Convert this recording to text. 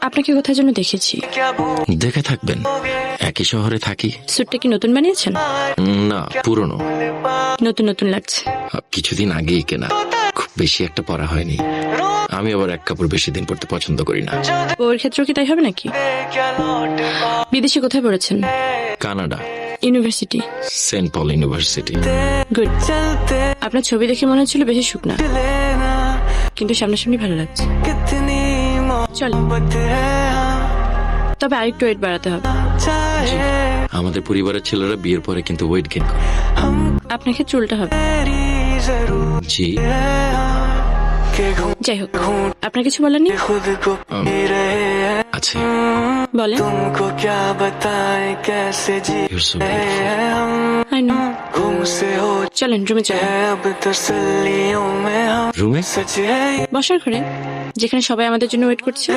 আপনাকে কোথায় যেন দেখেছি। দেখে থাকবেন, একই শহরে থাকি। স্যুটটা কি নতুন বানিয়েছেন? না, পুরনো। নতুন নতুন লাগছে। কিছুদিন আগেই কেনা, খুব বেশি একটা পরা হয়নি। আমি আবার এক কাপড় বেশি দিন পরতে পছন্দ করি না। ওর ক্ষেত্রেও কি তাই হবে নাকি? বিদেশে কোথায় পড়েছেন? Canada, university. সেন্ট পল ইউনিভার্সিটি। গুড। আপনার ছবি দেখে মনে হচ্ছিল বেশি শুকনা, কিন্তু সামনাসামনি ভালো লাগছে। চল, তবে আরেকটু ওয়েট বাড়াতে হবে। আমাদের পরিবারের ছেলেরা বিয়ের পরে কিন্তু ওয়েট গেইন করে। আপনার ক্ষেত্রে উল্টা হবে। জি। যাই হোক, আপনার কিছু বলার নেই? আছে। বলেন। You're so beautiful. I know. চলেন রুমে চলেন। রুমে? বসার ঘরে, যেখানে সবাই আমাদের জন্য ওয়েট করছে।